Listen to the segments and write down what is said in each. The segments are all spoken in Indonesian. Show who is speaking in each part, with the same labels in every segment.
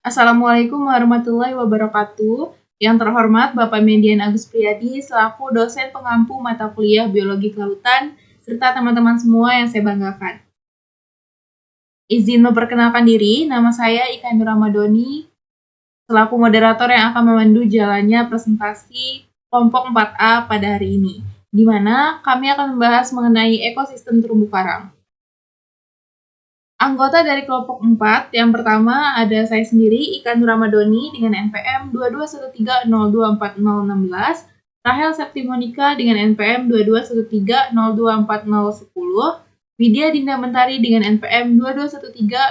Speaker 1: Assalamualaikum warahmatullahi wabarakatuh. Yang terhormat Bapak Median Agus Priyadi selaku dosen pengampu mata kuliah Biologi Kelautan serta teman-teman semua yang saya banggakan. Izin memperkenalkan diri, nama saya Ika Nur Ramadhani selaku moderator yang akan memandu jalannya presentasi kelompok 4A pada hari ini, di mana kami akan membahas mengenai ekosistem terumbu karang. Anggota dari kelompok 4, yang pertama ada saya sendiri, Ika Nur Ramadhani dengan NPM 2213024016, Rahel Septimonika dengan NPM 2213024010, Widya Dinda Mentari dengan NPM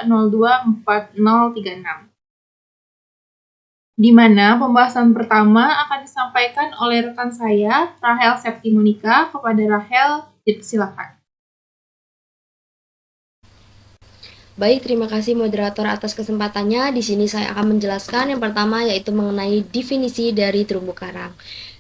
Speaker 1: 2213024036. Di mana pembahasan pertama akan disampaikan oleh rekan saya, Rahel Septimonika. Kepada Rahel, silakan.
Speaker 2: Baik, terima kasih moderator atas kesempatannya. Di sini saya akan menjelaskan yang pertama yaitu mengenai definisi dari terumbu karang.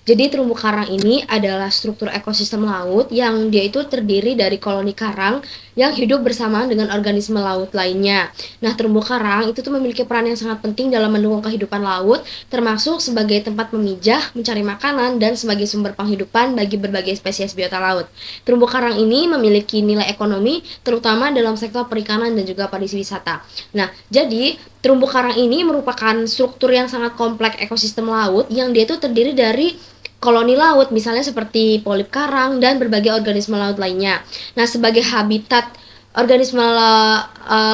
Speaker 2: Jadi terumbu karang ini adalah struktur ekosistem laut yang dia itu terdiri dari koloni karang yang hidup bersamaan dengan organisme laut lainnya. Nah, terumbu karang itu tuh memiliki peran yang sangat penting dalam mendukung kehidupan laut, termasuk sebagai tempat memijah, mencari makanan, dan sebagai sumber penghidupan bagi berbagai spesies biota laut. Terumbu karang ini memiliki nilai ekonomi, terutama dalam sektor perikanan dan juga pariwisata. Nah, jadi terumbu karang ini merupakan struktur yang sangat kompleks ekosistem laut yang dia itu terdiri dari koloni laut, misalnya seperti polip karang dan berbagai organisme laut lainnya. Nah, sebagai habitat organisme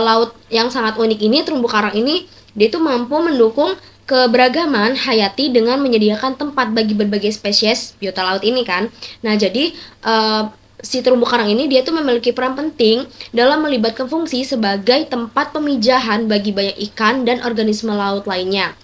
Speaker 2: laut yang sangat unik ini, terumbu karang ini dia itu mampu mendukung keberagaman hayati dengan menyediakan tempat bagi berbagai spesies biota laut ini kan. Nah, jadi si terumbu karang ini dia tuh memiliki peran penting dalam melibatkan fungsi sebagai tempat pemijahan bagi banyak ikan dan organisme laut lainnya.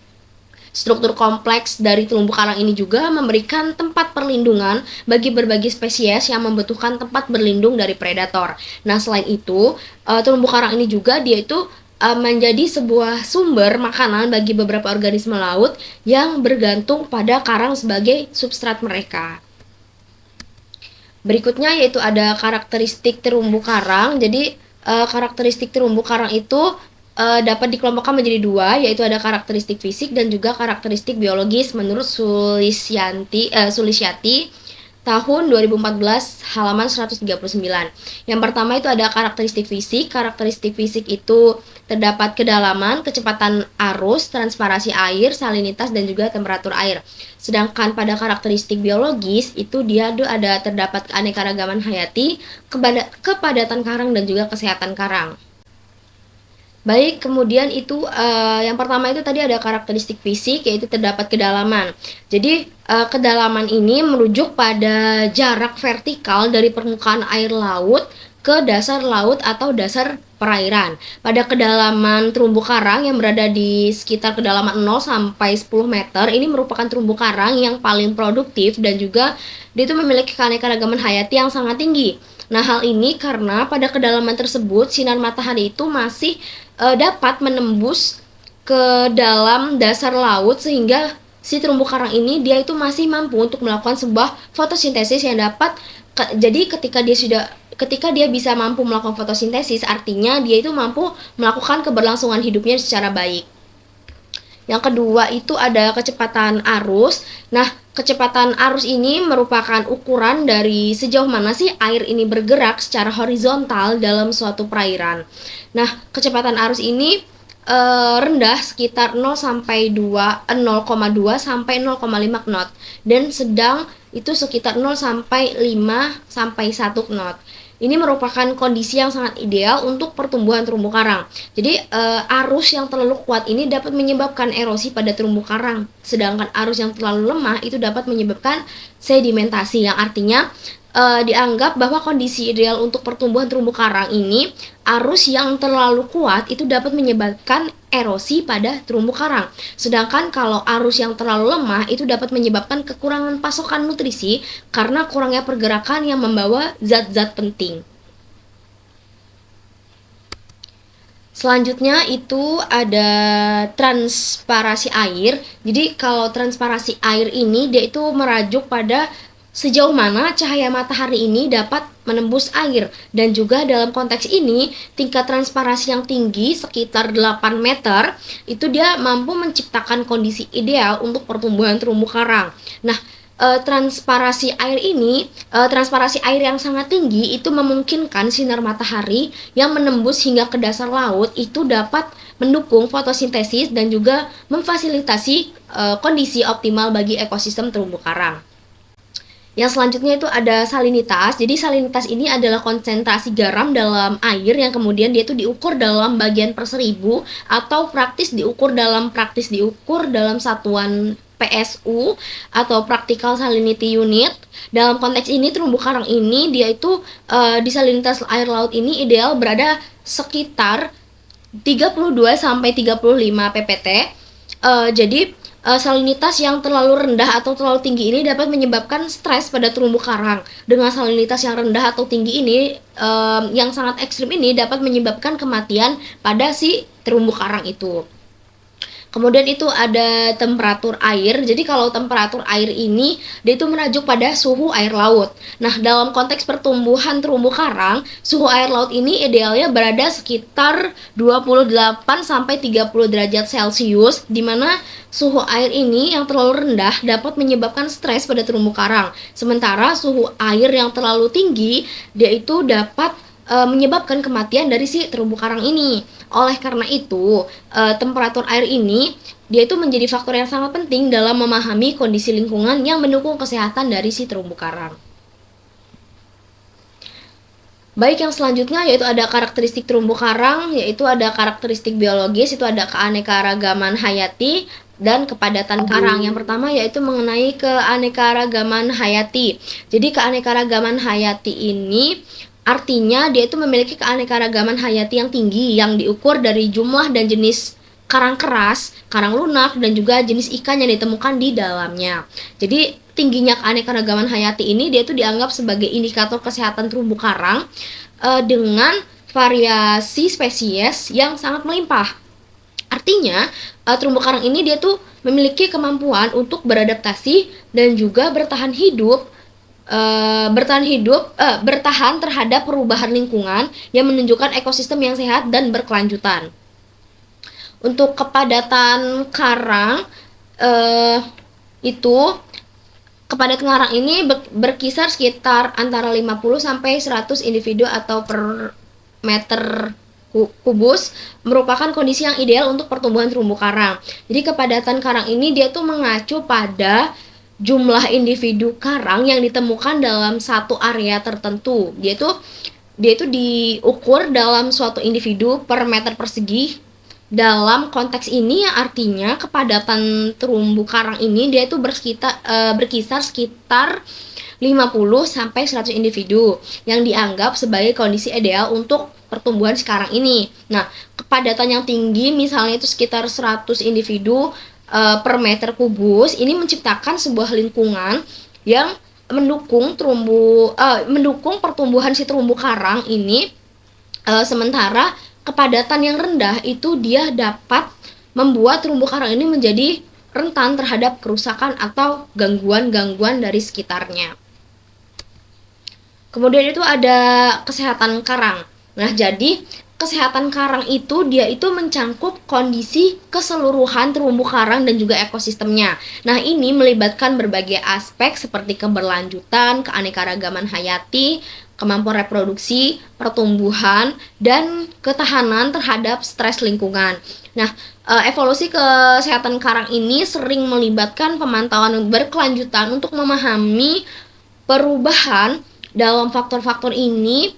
Speaker 2: Struktur kompleks dari terumbu karang ini juga memberikan tempat perlindungan bagi berbagai spesies yang membutuhkan tempat berlindung dari predator. Nah, selain itu, terumbu karang ini juga dia itu menjadi sebuah sumber makanan bagi beberapa organisme laut yang bergantung pada karang sebagai substrat mereka. Berikutnya yaitu ada karakteristik terumbu karang. Jadi karakteristik terumbu karang itu dapat dikelompokkan menjadi dua, yaitu ada karakteristik fisik dan juga karakteristik biologis menurut Sulistyati tahun 2014 halaman 139. Yang pertama itu ada karakteristik fisik. Karakteristik fisik itu terdapat kedalaman, kecepatan arus, transparasi air, salinitas, dan juga temperatur air. Sedangkan pada karakteristik biologis itu dia ada terdapat keanekaragaman hayati, kepadatan karang, dan juga kesehatan karang. Baik, kemudian itu yang pertama itu tadi ada karakteristik fisik, yaitu terdapat kedalaman. Jadi kedalaman ini merujuk pada jarak vertikal dari permukaan air laut ke dasar laut atau dasar perairan. Pada kedalaman terumbu karang yang berada di sekitar kedalaman 0 sampai 10 meter, ini merupakan terumbu karang yang paling produktif dan juga dia itu memiliki keanekaragaman hayati yang sangat tinggi. Nah, hal ini karena pada kedalaman tersebut sinar matahari itu masih dapat menembus ke dalam dasar laut sehingga si terumbu karang ini dia itu masih mampu untuk melakukan sebuah fotosintesis yang dapat jadi ketika dia bisa mampu melakukan fotosintesis, artinya dia itu mampu melakukan keberlangsungan hidupnya secara baik. Yang kedua itu ada kecepatan arus. Nah, kecepatan arus ini merupakan ukuran dari sejauh mana sih air ini bergerak secara horizontal dalam suatu perairan. Nah, kecepatan arus ini rendah sekitar 0,2 sampai 0,5 knot dan sedang itu sekitar 0 sampai 5 sampai 1 knot. Ini merupakan kondisi yang sangat ideal untuk pertumbuhan terumbu karang. Jadi arus yang terlalu kuat ini dapat menyebabkan erosi pada terumbu karang, sedangkan arus yang terlalu lemah itu dapat menyebabkan sedimentasi, yang artinya dianggap bahwa kondisi ideal untuk pertumbuhan terumbu karang ini arus yang terlalu kuat itu dapat menyebabkan erosi pada terumbu karang. Sedangkan kalau arus yang terlalu lemah itu dapat menyebabkan kekurangan pasokan nutrisi karena kurangnya pergerakan yang membawa zat-zat penting. Selanjutnya itu ada transparasi air. Jadi kalau transparasi air ini dia itu merajuk pada sejauh mana cahaya matahari ini dapat menembus air. Dan juga dalam konteks ini, tingkat transparansi yang tinggi sekitar 8 meter itu dia mampu menciptakan kondisi ideal untuk pertumbuhan terumbu karang. Nah, transparansi air yang sangat tinggi itu memungkinkan sinar matahari yang menembus hingga ke dasar laut itu dapat mendukung fotosintesis dan juga memfasilitasi kondisi optimal bagi ekosistem terumbu karang. Yang selanjutnya itu ada salinitas. Jadi salinitas ini adalah konsentrasi garam dalam air yang kemudian dia itu diukur dalam bagian per 1000 atau praktis diukur dalam satuan PSU atau Practical Salinity Unit. Dalam konteks ini terumbu karang ini dia itu di salinitas air laut ini ideal berada sekitar 32 sampai 35 ppt. Jadi salinitas yang terlalu rendah atau terlalu tinggi ini dapat menyebabkan stres pada terumbu karang. Dengan salinitas yang rendah atau tinggi ini, yang sangat ekstrim ini dapat menyebabkan kematian pada si terumbu karang itu. Kemudian itu ada temperatur air. Jadi kalau temperatur air ini dia itu merujuk pada suhu air laut. Nah, dalam konteks pertumbuhan terumbu karang, suhu air laut ini idealnya berada sekitar 28 sampai 30 derajat Celcius, di mana suhu air ini yang terlalu rendah dapat menyebabkan stres pada terumbu karang. Sementara suhu air yang terlalu tinggi dia itu dapat menyebabkan kematian dari si terumbu karang ini. Oleh karena itu, temperatur air ini dia itu menjadi faktor yang sangat penting dalam memahami kondisi lingkungan yang mendukung kesehatan dari si terumbu karang. Baik, yang selanjutnya yaitu ada karakteristik terumbu karang, yaitu ada karakteristik biologis, itu ada keanekaragaman hayati dan kepadatan karang. Yang pertama yaitu mengenai keanekaragaman hayati. Jadi keanekaragaman hayati ini artinya dia itu memiliki keanekaragaman hayati yang tinggi yang diukur dari jumlah dan jenis karang keras, karang lunak, dan juga jenis ikan yang ditemukan di dalamnya. Jadi tingginya keanekaragaman hayati ini dia itu dianggap sebagai indikator kesehatan terumbu karang dengan variasi spesies yang sangat melimpah. Artinya terumbu karang ini dia tuh memiliki kemampuan untuk beradaptasi dan juga bertahan terhadap perubahan lingkungan yang menunjukkan ekosistem yang sehat dan berkelanjutan. Untuk kepadatan karang kepadatan karang ini berkisar sekitar antara 50 sampai 100 individu atau per meter kubus, merupakan kondisi yang ideal untuk pertumbuhan terumbu karang. Jadi kepadatan karang ini dia tuh mengacu pada jumlah individu karang yang ditemukan dalam satu area tertentu. Dia itu diukur dalam suatu individu per meter persegi. Dalam konteks ini artinya kepadatan terumbu karang ini dia itu berkisar sekitar 50 sampai 100 individu yang dianggap sebagai kondisi ideal untuk pertumbuhan sekarang ini. Nah, kepadatan yang tinggi misalnya itu sekitar 100 individu per meter kubus ini menciptakan sebuah lingkungan yang mendukung pertumbuhan si terumbu karang ini, sementara kepadatan yang rendah itu dia dapat membuat terumbu karang ini menjadi rentan terhadap kerusakan atau gangguan-gangguan dari sekitarnya. Kemudian itu ada kesehatan karang. Nah, jadi kesehatan karang itu dia itu mencangkup kondisi keseluruhan terumbu karang dan juga ekosistemnya. Nah, ini melibatkan berbagai aspek seperti keberlanjutan, keanekaragaman hayati, kemampuan reproduksi, pertumbuhan, dan ketahanan terhadap stres lingkungan. Nah, evolusi kesehatan karang ini sering melibatkan pemantauan berkelanjutan untuk memahami perubahan dalam faktor-faktor ini,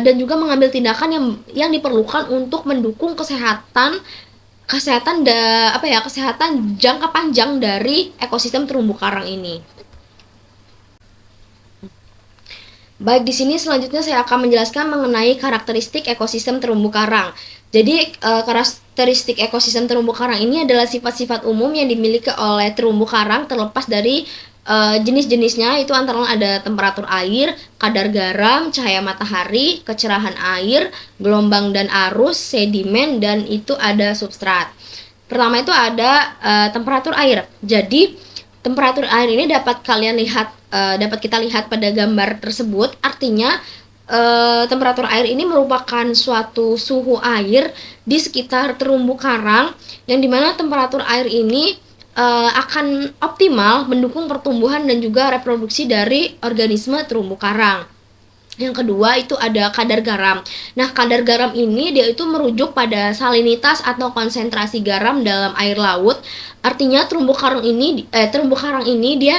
Speaker 2: dan juga mengambil tindakan yang diperlukan untuk mendukung kesehatan jangka panjang dari ekosistem terumbu karang ini. Baik, di sini selanjutnya saya akan menjelaskan mengenai karakteristik ekosistem terumbu karang. Jadi karakteristik ekosistem terumbu karang ini adalah sifat-sifat umum yang dimiliki oleh terumbu karang terlepas dari jenis-jenisnya. Itu antara lain ada temperatur air, kadar garam, cahaya matahari, kecerahan air, gelombang dan arus, sedimen, dan itu ada substrat. Pertama itu ada temperatur air. Jadi temperatur air ini dapat kalian lihat dapat kita lihat pada gambar tersebut, artinya temperatur air ini merupakan suatu suhu air di sekitar terumbu karang yang dimana temperatur air ini akan optimal mendukung pertumbuhan dan juga reproduksi dari organisme terumbu karang. Yang kedua itu ada kadar garam. Nah, kadar garam ini dia itu merujuk pada salinitas atau konsentrasi garam dalam air laut. Artinya terumbu karang ini dia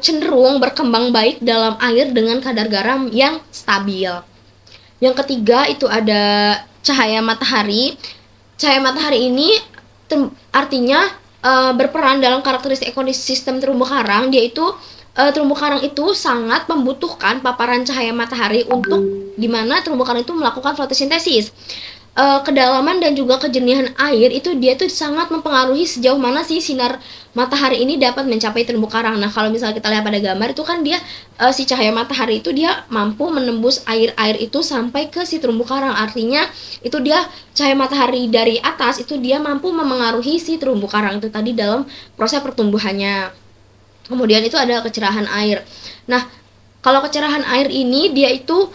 Speaker 2: cenderung berkembang baik dalam air dengan kadar garam yang stabil. Yang ketiga itu ada cahaya matahari. Cahaya matahari ini artinya berperan dalam karakteristik ekosistem terumbu karang, yaitu terumbu karang itu sangat membutuhkan paparan cahaya matahari untuk dimana terumbu karang itu melakukan fotosintesis. Kedalaman dan juga kejernihan air itu dia tuh sangat mempengaruhi sejauh mana sih sinar matahari ini dapat mencapai terumbu karang. Nah, kalau misalnya kita lihat pada gambar itu kan dia si cahaya matahari itu dia mampu menembus air itu sampai ke si terumbu karang. Artinya itu dia cahaya matahari dari atas itu dia mampu memengaruhi si terumbu karang itu tadi dalam proses pertumbuhannya. Kemudian itu ada kecerahan air. Nah, kalau kecerahan air ini dia itu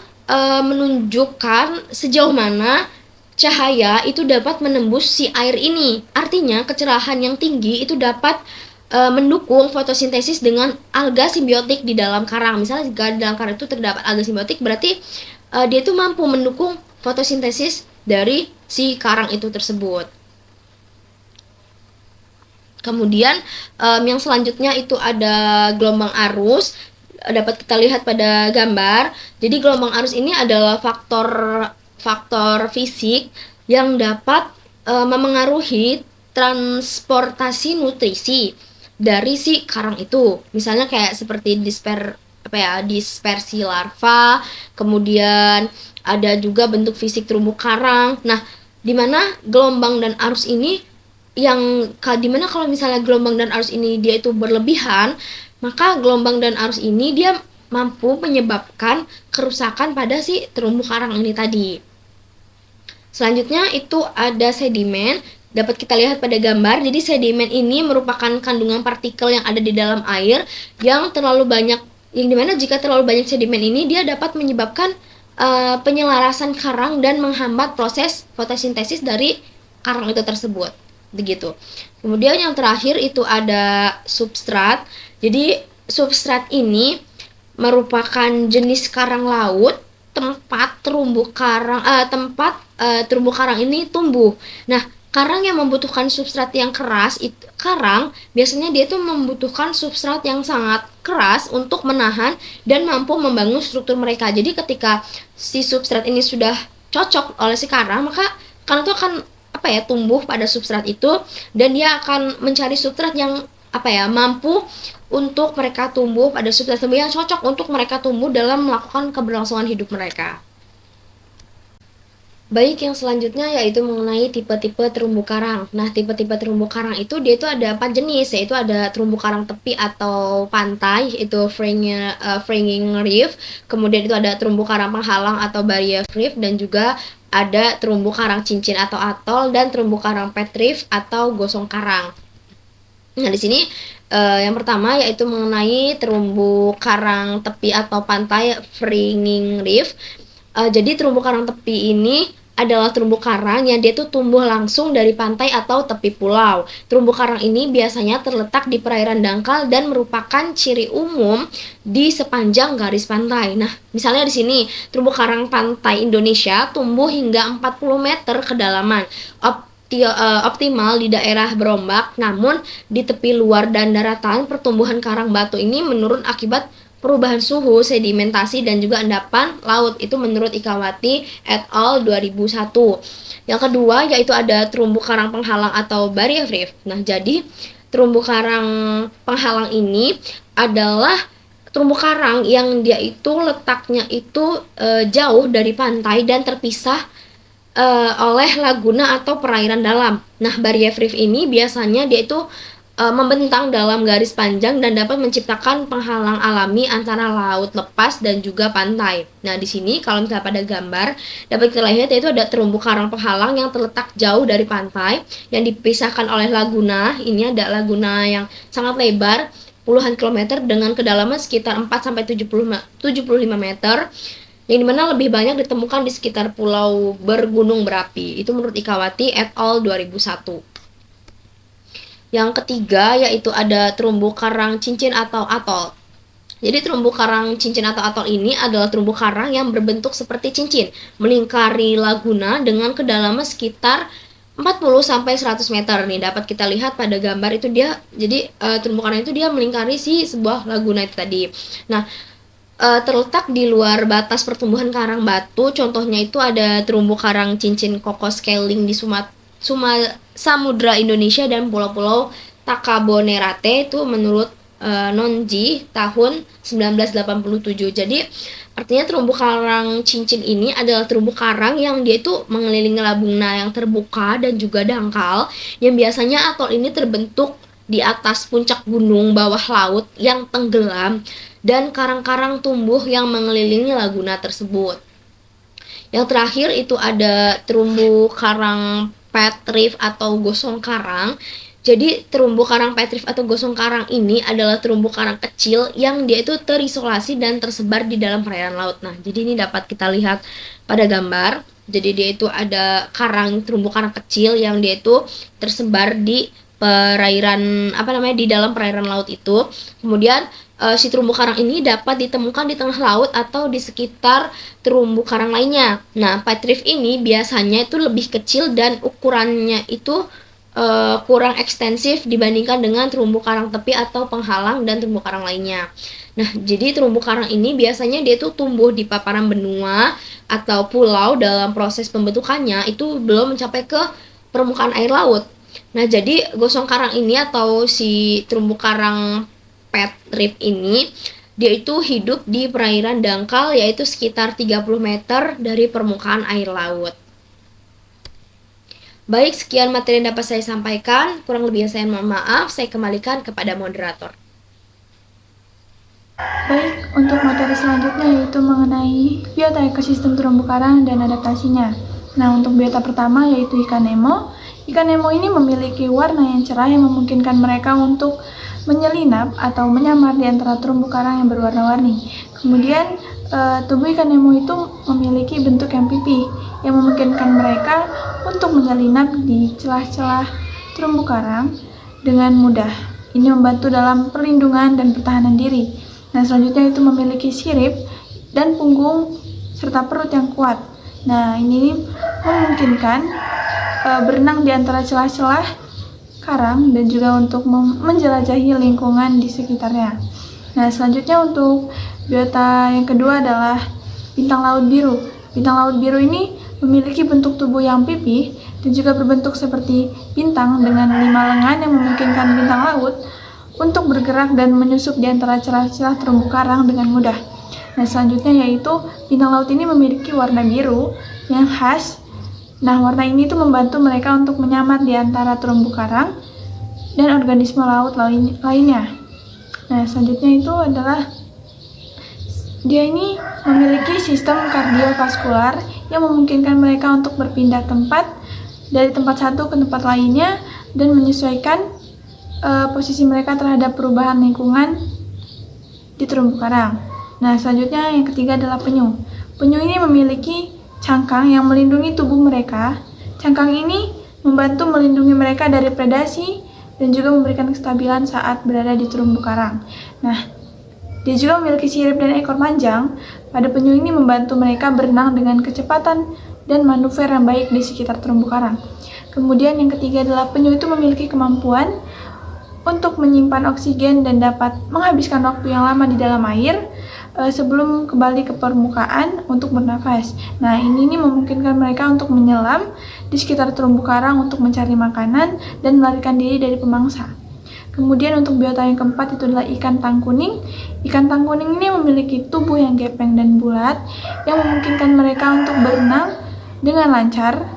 Speaker 2: menunjukkan sejauh mana cahaya itu dapat menembus si air ini. Artinya kecerahan yang tinggi itu dapat mendukung fotosintesis dengan alga simbiotik di dalam karang. Misalnya jika di dalam karang itu terdapat alga simbiotik, berarti dia itu mampu mendukung fotosintesis dari si karang itu tersebut. Kemudian yang selanjutnya itu ada gelombang arus. Dapat kita lihat pada gambar. Jadi gelombang arus ini adalah faktor fisik yang dapat memengaruhi transportasi nutrisi dari si karang itu. Misalnya kayak seperti dispersi larva, kemudian ada juga bentuk fisik terumbu karang. Nah, di mana gelombang dan arus ini dimana kalau misalnya gelombang dan arus ini dia itu berlebihan, maka gelombang dan arus ini dia mampu menyebabkan kerusakan pada si terumbu karang ini tadi. Selanjutnya itu ada sedimen, dapat kita lihat pada gambar. Jadi sedimen ini merupakan kandungan partikel yang ada di dalam air yang terlalu banyak, yang dimana jika terlalu banyak sedimen ini dia dapat menyebabkan penyelarasan karang dan menghambat proses fotosintesis dari karang itu tersebut. Begitu. Kemudian yang terakhir itu ada substrat. Jadi substrat ini merupakan jenis karang laut tempat terumbu karang ini tumbuh. Nah, karang yang membutuhkan substrat yang keras biasanya dia tuh membutuhkan substrat yang sangat keras untuk menahan dan mampu membangun struktur mereka. Jadi ketika si substrat ini sudah cocok oleh si karang, maka karang itu akan tumbuh pada substrat itu dan dia akan mencari substrat yang mampu untuk mereka tumbuh pada substrat yang cocok untuk mereka tumbuh dalam melakukan keberlangsungan hidup mereka. Baik, yang selanjutnya yaitu mengenai tipe-tipe terumbu karang. Nah, tipe-tipe terumbu karang itu dia itu ada 4 jenis, yaitu ada terumbu karang tepi atau pantai, itu fringing reef, kemudian itu ada terumbu karang penghalang atau barrier reef, dan juga ada terumbu karang cincin atau atol, dan terumbu karang petrief atau gosong karang. Nah, di sini yang pertama yaitu mengenai terumbu karang tepi atau pantai fringing reef. Jadi terumbu karang tepi ini adalah terumbu karang yang dia tuh tumbuh langsung dari pantai atau tepi pulau. Terumbu karang ini biasanya terletak di perairan dangkal dan merupakan ciri umum di sepanjang garis pantai. Nah, misalnya di sini terumbu karang pantai Indonesia tumbuh hingga 40 meter kedalaman. Optimal di daerah berombak, namun di tepi luar dan daratan pertumbuhan karang batu ini menurun akibat perubahan suhu, sedimentasi, dan juga endapan laut. Itu menurut Ikawati et al. 2001. Yang kedua yaitu ada terumbu karang penghalang atau barrier reef. Nah, jadi terumbu karang penghalang ini adalah terumbu karang yang dia itu letaknya itu jauh dari pantai dan terpisah oleh laguna atau perairan dalam. Nah, barrier reef ini biasanya dia itu membentang dalam garis panjang dan dapat menciptakan penghalang alami antara laut lepas dan juga pantai. Nah, di sini kalau misalnya pada gambar dapat kita lihat yaitu ada terumbu karang penghalang yang terletak jauh dari pantai yang dipisahkan oleh laguna. Ini ada laguna yang sangat lebar puluhan kilometer dengan kedalaman sekitar 4-75 meter, yang dimana lebih banyak ditemukan di sekitar pulau bergunung berapi. Itu menurut Ikawati et al. 2001. Yang ketiga yaitu ada terumbu karang cincin atau atol. Jadi terumbu karang cincin atau atol ini adalah terumbu karang yang berbentuk seperti cincin, melingkari laguna dengan kedalaman sekitar 40-100 meter. Nih dapat kita lihat pada gambar itu dia, jadi terumbu karang itu dia melingkari si sebuah laguna itu tadi. Nah, terletak di luar batas pertumbuhan karang batu, contohnya itu ada terumbu karang cincin Cocos Keeling di Samudra Indonesia dan pulau-pulau Takabonerate itu menurut Nonji tahun 1987. Jadi artinya terumbu karang cincin ini adalah terumbu karang yang dia itu mengelilingi laguna yang terbuka dan juga dangkal, yang biasanya atol ini terbentuk di atas puncak gunung bawah laut yang tenggelam dan karang-karang tumbuh yang mengelilingi laguna tersebut. Yang terakhir itu ada terumbu karang petrif atau gosong karang. Jadi terumbu karang petrif atau gosong karang ini adalah terumbu karang kecil yang dia itu terisolasi dan tersebar di dalam perairan laut. Nah, jadi ini dapat kita lihat pada gambar. Jadi dia itu ada terumbu karang kecil yang dia itu tersebar di perairan di dalam perairan laut itu. Kemudian si terumbu karang ini dapat ditemukan di tengah laut atau di sekitar terumbu karang lainnya. Nah, petrif ini biasanya itu lebih kecil dan ukurannya itu kurang ekstensif dibandingkan dengan terumbu karang tepi atau penghalang dan terumbu karang lainnya. Nah, jadi terumbu karang ini biasanya dia tuh tumbuh di paparan benua atau pulau dalam proses pembentukannya itu belum mencapai ke permukaan air laut. Nah, jadi gosong karang ini atau si terumbu karang petrif ini dia itu hidup di perairan dangkal yaitu sekitar 30 meter dari permukaan air laut. Baik, sekian materi yang dapat saya sampaikan. Kurang lebihnya saya mohon maaf. Saya kembalikan kepada moderator.
Speaker 3: Baik, untuk materi selanjutnya yaitu mengenai biota ekosistem terumbu karang dan adaptasinya. Nah, untuk biota pertama yaitu ikan Nemo. Ikan Nemo ini memiliki warna yang cerah yang memungkinkan mereka untuk menyelinap atau menyamar di antara terumbu karang yang berwarna-warni. Kemudian, tubuh ikan Nemo itu memiliki bentuk yang pipih yang memungkinkan mereka untuk menyelinap di celah-celah terumbu karang dengan mudah. Ini membantu dalam perlindungan dan pertahanan diri. Nah, selanjutnya itu memiliki sirip dan punggung serta perut yang kuat. Nah, ini memungkinkan berenang di antara celah-celah karang dan juga untuk menjelajahi lingkungan di sekitarnya. Nah, selanjutnya untuk biota yang kedua adalah bintang laut biru. Bintang laut biru ini memiliki bentuk tubuh yang pipih dan juga berbentuk seperti bintang dengan 5 lengan yang memungkinkan bintang laut untuk bergerak dan menyusup di antara celah-celah terumbu karang dengan mudah. Nah, selanjutnya yaitu bintang laut ini memiliki warna biru yang khas. Nah, warna ini tuh membantu mereka untuk menyamar di antara terumbu karang dan organisme laut lainnya. Nah, selanjutnya itu adalah dia ini memiliki sistem kardiovaskular yang memungkinkan mereka untuk berpindah tempat dari tempat satu ke tempat lainnya dan menyesuaikan posisi mereka terhadap perubahan lingkungan di terumbu karang. Nah, selanjutnya yang ketiga adalah penyu. Penyu ini memiliki cangkang yang melindungi tubuh mereka. Cangkang ini membantu melindungi mereka dari predasi dan juga memberikan kestabilan saat berada di terumbu karang. Nah, dia juga memiliki sirip dan ekor panjang. Pada penyu ini membantu mereka berenang dengan kecepatan dan manuver yang baik di sekitar terumbu karang. Kemudian yang ketiga adalah penyu itu memiliki kemampuan untuk menyimpan oksigen dan dapat menghabiskan waktu yang lama di dalam air sebelum kembali ke permukaan untuk bernafas. Nah, ini memungkinkan mereka untuk menyelam di sekitar terumbu karang untuk mencari makanan dan melarikan diri dari pemangsa. Kemudian untuk biota yang keempat itu adalah ikan tangkuning. Ikan tangkuning ini memiliki tubuh yang gepeng dan bulat yang memungkinkan mereka untuk berenang dengan lancar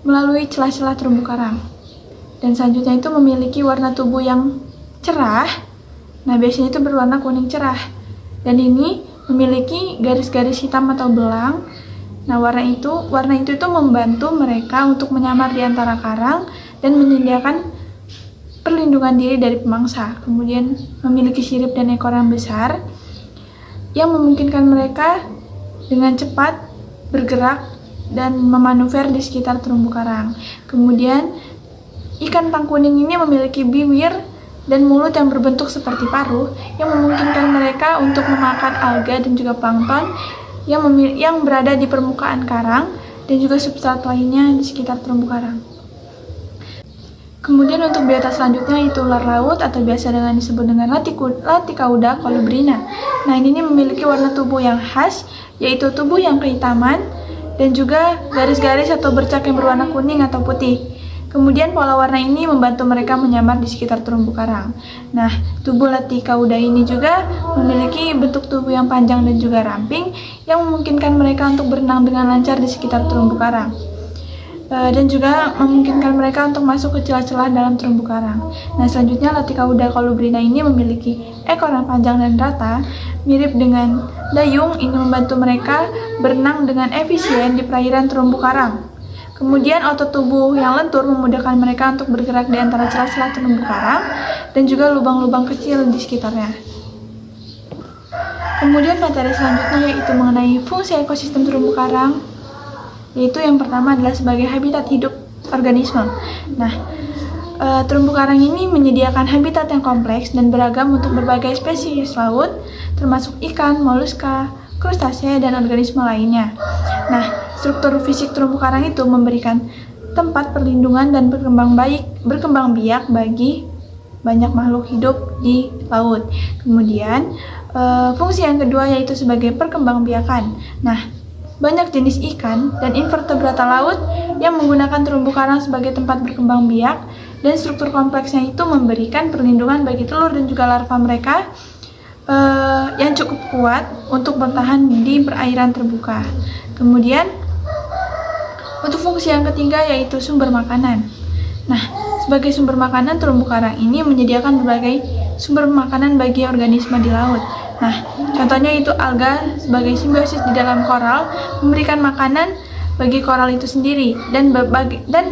Speaker 3: melalui celah-celah terumbu karang. Dan selanjutnya itu memiliki warna tubuh yang cerah. Nah, biasanya itu berwarna kuning cerah. Dan ini memiliki garis-garis hitam atau belang. Nah, warna itu membantu mereka untuk menyamar di antara karang dan menyediakan perlindungan diri dari pemangsa, kemudian memiliki sirip dan ekor yang besar yang memungkinkan mereka dengan cepat bergerak dan memanuver di sekitar terumbu karang. Kemudian ikan tangkuning ini memiliki bibir dan mulut yang berbentuk seperti paruh yang memungkinkan mereka untuk memakan alga dan juga plankton yang berada di permukaan karang dan juga substrat lainnya di sekitar terumbu karang. Kemudian untuk biota selanjutnya itu ular laut atau biasa disebut dengan Laticauda colubrina. Nah, ini memiliki warna tubuh yang khas, yaitu tubuh yang kehitaman dan juga garis-garis atau bercak yang berwarna kuning atau putih. Kemudian pola warna ini membantu mereka menyamar di sekitar terumbu karang. Nah, tubuh Laticauda ini juga memiliki bentuk tubuh yang panjang dan juga ramping yang memungkinkan mereka untuk berenang dengan lancar di sekitar terumbu karang. Dan juga memungkinkan mereka untuk masuk ke celah-celah dalam terumbu karang. Nah, selanjutnya Laticauda colubrina ini memiliki ekor yang panjang dan rata, mirip dengan dayung. Ini membantu mereka berenang dengan efisien di perairan terumbu karang. Kemudian otot tubuh yang lentur memudahkan mereka untuk bergerak di antara celah-celah terumbu karang dan juga lubang-lubang kecil di sekitarnya. Kemudian materi selanjutnya yaitu mengenai fungsi ekosistem terumbu karang, yaitu yang pertama adalah sebagai habitat hidup organisme. Nah, terumbu karang ini menyediakan habitat yang kompleks dan beragam untuk berbagai spesies laut, termasuk ikan, moluska, krustasea, dan organisme lainnya. Nah, struktur fisik terumbu karang itu memberikan tempat perlindungan dan berkembang biak bagi banyak makhluk hidup di laut. Kemudian, fungsi yang kedua yaitu sebagai perkembangbiakan. Nah, banyak jenis ikan dan invertebrata laut yang menggunakan terumbu karang sebagai tempat berkembang biak, dan struktur kompleksnya itu memberikan perlindungan bagi telur dan juga larva mereka yang cukup kuat untuk bertahan di perairan terbuka. Kemudian, untuk fungsi yang ketiga yaitu sumber makanan. Nah, sebagai sumber makanan, terumbu karang ini menyediakan berbagai sumber makanan bagi organisme di laut. Nah, contohnya itu alga sebagai simbiosis di dalam koral memberikan makanan bagi koral itu sendiri dan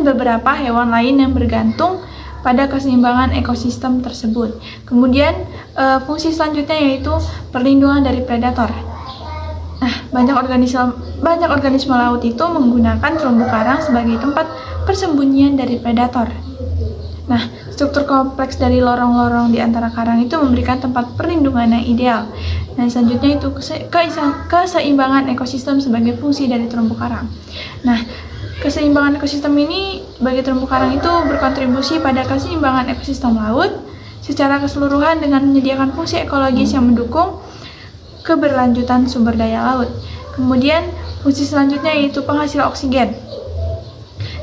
Speaker 3: beberapa hewan lain yang bergantung pada keseimbangan ekosistem tersebut. Kemudian, fungsi selanjutnya yaitu perlindungan dari predator. Nah, banyak organisme laut itu menggunakan terumbu karang sebagai tempat persembunyian dari predator. Nah, struktur kompleks dari lorong-lorong di antara karang itu memberikan tempat perlindungan yang ideal. Nah, selanjutnya itu keseimbangan ekosistem sebagai fungsi dari terumbu karang. Nah, keseimbangan ekosistem ini bagi terumbu karang itu berkontribusi pada keseimbangan ekosistem laut secara keseluruhan dengan menyediakan fungsi ekologis yang mendukung keberlanjutan sumber daya laut. Kemudian, fungsi selanjutnya yaitu penghasil oksigen.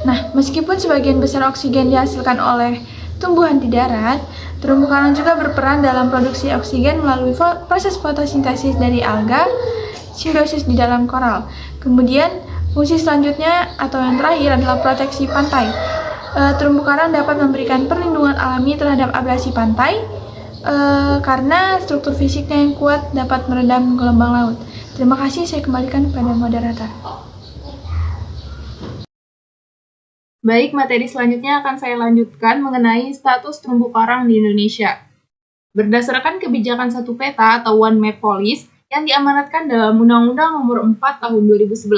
Speaker 3: Nah, meskipun sebagian besar oksigen dihasilkan oleh tumbuhan di darat, terumbu karang juga berperan dalam produksi oksigen melalui proses fotosintesis dari alga, simbiosis di dalam koral. Kemudian, fungsi selanjutnya atau yang terakhir adalah proteksi pantai. Terumbu karang dapat memberikan perlindungan alami terhadap abrasi pantai karena struktur fisiknya yang kuat dapat meredam gelombang laut. Terima kasih, saya kembalikan kepada moderator.
Speaker 1: Baik, materi selanjutnya akan saya lanjutkan mengenai status terumbu karang di Indonesia. Berdasarkan kebijakan satu peta atau One Map Policy yang diamanatkan dalam Undang-Undang Nomor 4 Tahun 2011,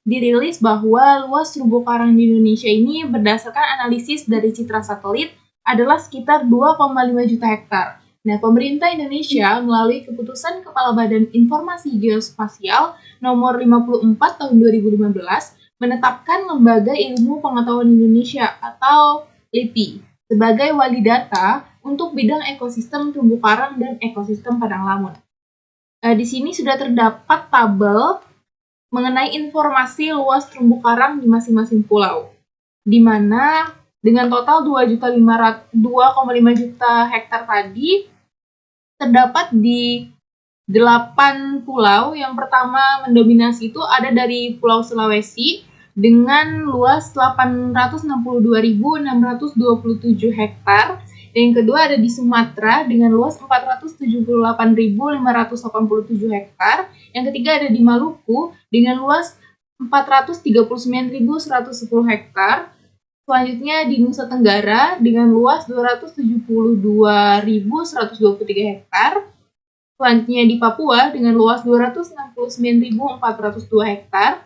Speaker 1: dirilis bahwa luas terumbu karang di Indonesia ini berdasarkan analisis dari citra satelit adalah sekitar 2,5 juta hektar. Nah, pemerintah Indonesia melalui keputusan Kepala Badan Informasi Geospasial nomor 54 tahun 2015 menetapkan Lembaga Ilmu Pengetahuan Indonesia atau LIPI sebagai wali data untuk bidang ekosistem terumbu karang dan ekosistem padang lamun. Di sini sudah terdapat tabel mengenai informasi luas terumbu karang di masing-masing pulau, di mana dengan total 2,5 juta hektar tadi terdapat di 8 pulau. Yang pertama mendominasi itu ada dari Pulau Sulawesi dengan luas 862.627 hektar. Yang kedua ada di Sumatera dengan luas 478.587 hektar. Yang ketiga ada di Maluku dengan luas 439.110 hektar. Selanjutnya di Nusa Tenggara dengan luas 272.123 hektar. Selanjutnya di Papua dengan luas 269.402 hektar.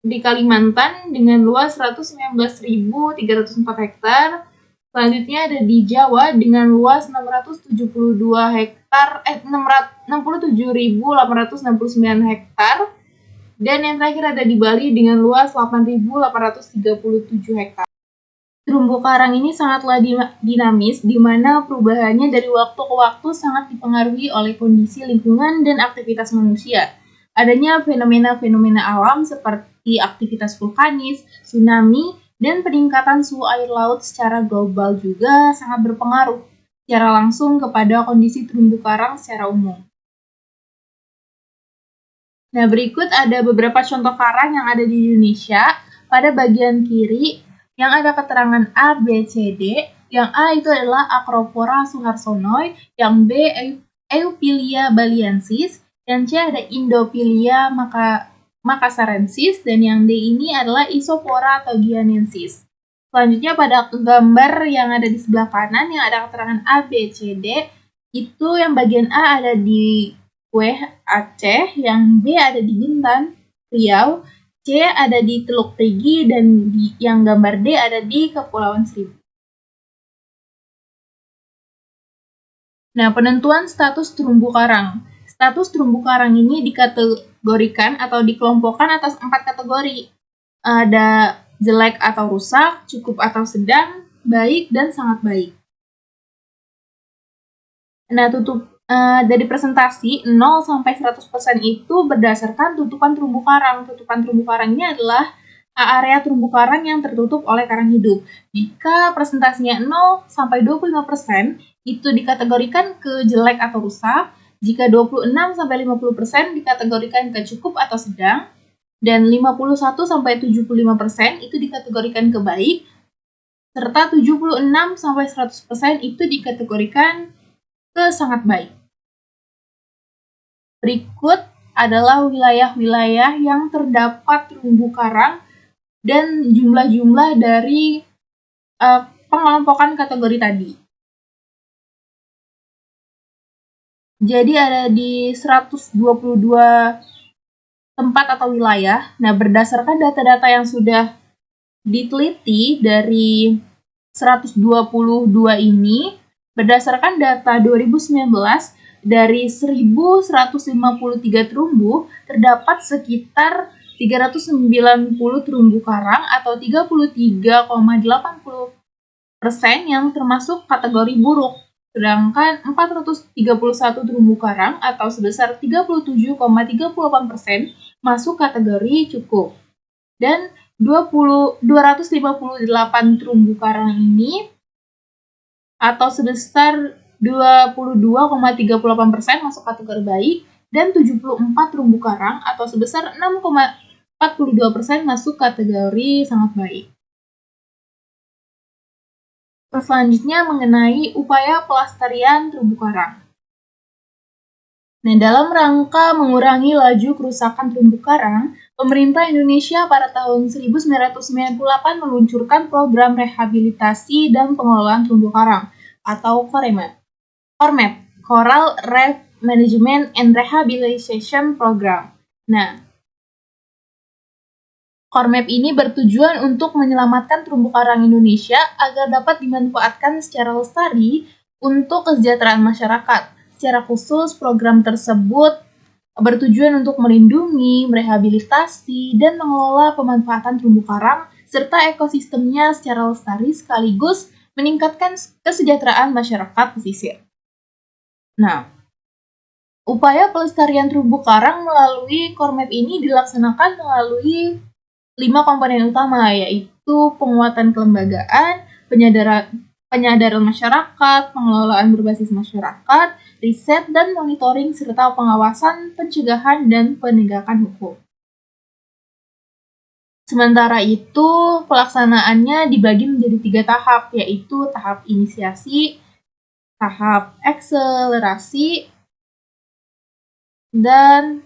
Speaker 1: Di Kalimantan dengan luas 119.304 hektar. Selanjutnya ada di Jawa dengan luas 672 hektar, 67.869 hektar. Dan yang terakhir ada di Bali dengan luas 8.837 hektar. Terumbu karang ini sangatlah dinamis, di mana perubahannya dari waktu ke waktu sangat dipengaruhi oleh kondisi lingkungan dan aktivitas manusia. Adanya fenomena-fenomena alam seperti aktivitas vulkanis, tsunami, dan peningkatan suhu air laut secara global juga sangat berpengaruh secara langsung kepada kondisi terumbu karang secara umum. Nah, berikut ada beberapa contoh karang yang ada di Indonesia. Pada bagian kiri, yang ada keterangan A, B, C, D. Yang A itu adalah Acropora suharsonoi, yang B, Eupilia baliensis, yang C ada Indopilia macassarensis, dan yang D ini adalah Isopora togianensis. Selanjutnya pada gambar yang ada di sebelah kanan, yang ada keterangan A, B, C, D, itu yang bagian A ada di Aceh, yang B ada di Bintan, Riau, C ada di Teluk Perigi, dan yang gambar D ada di Kepulauan Seribu. Nah, penentuan status terumbu karang. Status terumbu karang ini dikategorikan atau dikelompokkan atas 4 kategori. Ada jelek atau rusak, cukup atau sedang, baik, dan sangat baik. Nah, dari presentasi 0 sampai 100% itu berdasarkan tutupan terumbu karang. Tutupan terumbu karang ini adalah area terumbu karang yang tertutup oleh karang hidup. Jika presentasinya 0 sampai 25% itu dikategorikan ke jelek atau rusak. Jika 26 sampai 50% dikategorikan ke cukup atau sedang. Dan 51 sampai 75% itu dikategorikan ke baik. Serta 76 sampai 100% itu dikategorikan ke sangat baik. Berikut adalah wilayah-wilayah yang terdapat terumbu karang dan jumlah-jumlah dari pengelompokan kategori tadi. Jadi ada di 122 tempat atau wilayah. Nah, berdasarkan data-data yang sudah diteliti dari 122 ini, berdasarkan data 2019, dari 1.153 terumbu, terdapat sekitar 390 terumbu karang atau 33,80% yang termasuk kategori buruk, sedangkan 431 terumbu karang atau sebesar 37,38% masuk kategori cukup. Dan 258 terumbu karang ini atau sebesar 22,38% masuk kategori baik, dan 74 terumbu karang atau sebesar 6,42% masuk kategori sangat baik. Selanjutnya mengenai upaya pelestarian terumbu karang. Nah, dalam rangka mengurangi laju kerusakan terumbu karang, pemerintah Indonesia pada tahun 1998 meluncurkan program rehabilitasi dan pengelolaan terumbu karang atau CORMAP, Coral Reef Management and Rehabilitation Program. Nah, CORMAP ini bertujuan untuk menyelamatkan terumbu karang Indonesia agar dapat dimanfaatkan secara lestari untuk kesejahteraan masyarakat. Secara khusus, program tersebut bertujuan untuk melindungi, merehabilitasi, dan mengelola pemanfaatan terumbu karang serta ekosistemnya secara lestari sekaligus meningkatkan kesejahteraan masyarakat pesisir. Nah, upaya pelestarian terumbu karang melalui CORMAP ini dilaksanakan melalui 5 komponen utama, yaitu penguatan kelembagaan, penyadaran masyarakat, pengelolaan berbasis masyarakat, riset dan monitoring, serta pengawasan, pencegahan, dan penegakan hukum. Sementara itu, pelaksanaannya dibagi menjadi 3 tahap, yaitu tahap inisiasi, tahap akselerasi, dan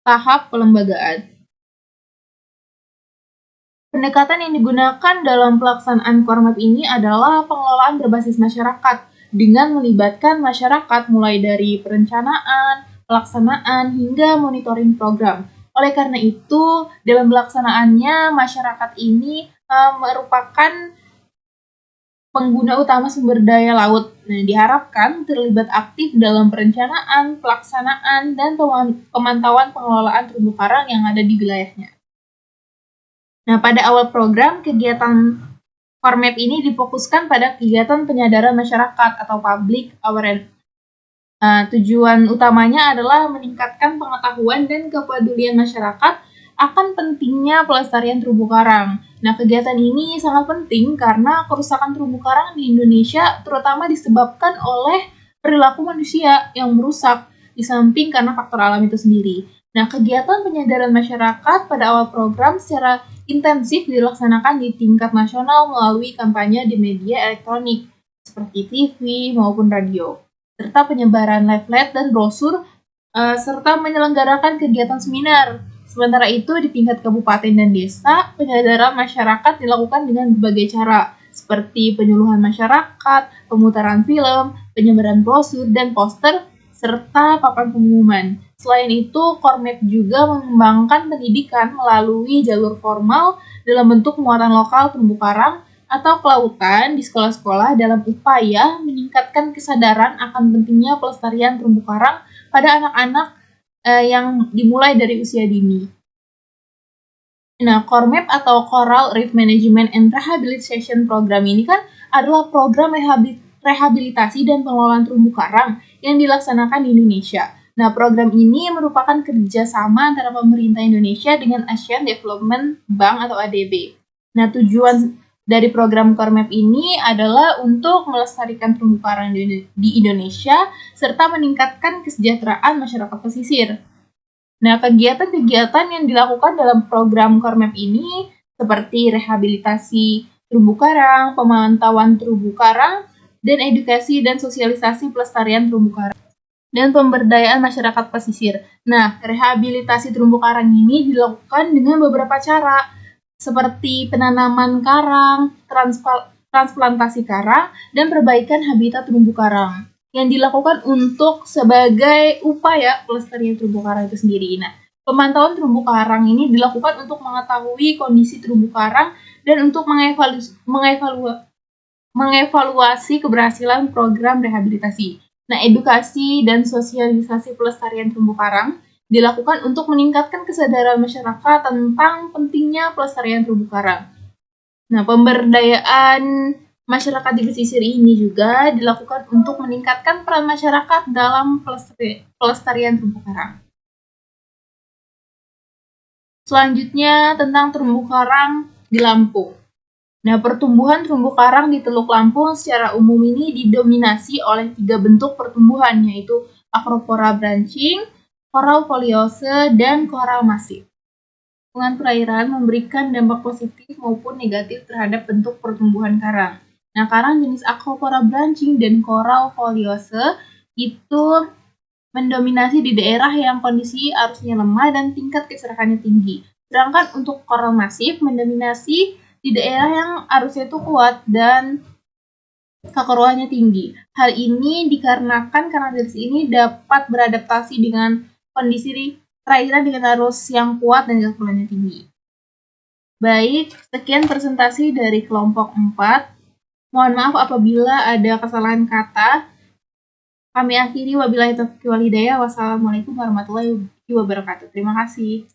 Speaker 1: tahap pelembagaan. Pendekatan yang digunakan dalam pelaksanaan Kormap ini adalah pengelolaan berbasis masyarakat dengan melibatkan masyarakat mulai dari perencanaan, pelaksanaan, hingga monitoring program. Oleh karena itu, dalam pelaksanaannya masyarakat ini merupakan pengguna utama sumber daya laut. Nah, diharapkan terlibat aktif dalam perencanaan, pelaksanaan, dan pemantauan pengelolaan terumbu karang yang ada di wilayahnya. Nah, pada awal program, kegiatan Kormap ini difokuskan pada kegiatan penyadaran masyarakat atau public awareness. Tujuan utamanya adalah meningkatkan pengetahuan dan kepedulian masyarakat akan pentingnya pelestarian terumbu karang. Nah, kegiatan ini sangat penting karena kerusakan terumbu karang di Indonesia terutama disebabkan oleh perilaku manusia yang merusak, di samping karena faktor alam itu sendiri. Nah, kegiatan penyadaran masyarakat pada awal program secara intensif dilaksanakan di tingkat nasional melalui kampanye di media elektronik seperti TV maupun radio, serta penyebaran leaflet dan brosur, serta menyelenggarakan kegiatan seminar. Sementara itu, di tingkat kabupaten dan desa, penyadaran masyarakat dilakukan dengan berbagai cara, seperti penyuluhan masyarakat, pemutaran film, penyebaran brosur dan poster, serta papan pengumuman. Selain itu, Kormap juga mengembangkan pendidikan melalui jalur formal dalam bentuk muatan lokal terumbu karang atau kelautan di sekolah-sekolah dalam upaya meningkatkan kesadaran akan pentingnya pelestarian terumbu karang pada anak-anak yang dimulai dari usia dini. Nah, Kormap atau Coral Reef Management and Rehabilitation Program ini kan adalah program rehabilitasi dan pengelolaan terumbu karang yang dilaksanakan di Indonesia. Nah, program ini merupakan kerjasama antara pemerintah Indonesia dengan Asian Development Bank atau ADB. Nah, tujuan dari program Kormap ini adalah untuk melestarikan terumbu karang di Indonesia serta meningkatkan kesejahteraan masyarakat pesisir. Nah, kegiatan-kegiatan yang dilakukan dalam program Kormap ini seperti rehabilitasi terumbu karang, pemantauan terumbu karang, dan edukasi dan sosialisasi pelestarian terumbu karang dan pemberdayaan masyarakat pesisir. Nah, rehabilitasi terumbu karang ini dilakukan dengan beberapa cara, seperti penanaman karang, transplantasi karang, dan perbaikan habitat terumbu karang, yang dilakukan untuk sebagai upaya pelestarian terumbu karang itu sendiri. Nah, pemantauan terumbu karang ini dilakukan untuk mengetahui kondisi terumbu karang dan untuk mengevaluasi keberhasilan program rehabilitasi. Nah, edukasi dan sosialisasi pelestarian terumbu karang dilakukan untuk meningkatkan kesadaran masyarakat tentang pentingnya pelestarian terumbu karang. Nah, pemberdayaan masyarakat di pesisir ini juga dilakukan untuk meningkatkan peran masyarakat dalam pelestarian terumbu karang. Selanjutnya tentang terumbu karang di Lampung. Nah, pertumbuhan terumbu karang di Teluk Lampung secara umum ini didominasi oleh 3 bentuk pertumbuhan, yaitu Acropora branching, Coral foliose, dan Coral massif. Lingkungan perairan memberikan dampak positif maupun negatif terhadap bentuk pertumbuhan karang. Nah, karang jenis Acropora branching dan Coral foliose itu mendominasi di daerah yang kondisi arusnya lemah dan tingkat kecerahannya tinggi. Sedangkan untuk Coral massif mendominasi di daerah yang arusnya itu kuat dan kekeruannya tinggi. Hal ini dikarenakan karang jenis ini dapat beradaptasi dengan kondisi perairan dengan arus yang kuat dan kekeruannya tinggi. Baik, sekian presentasi dari kelompok 4. Mohon maaf apabila ada kesalahan kata. Kami akhiri wabillahi taufiq wal hidayah. Wassalamualaikum warahmatullahi wabarakatuh. Terima kasih.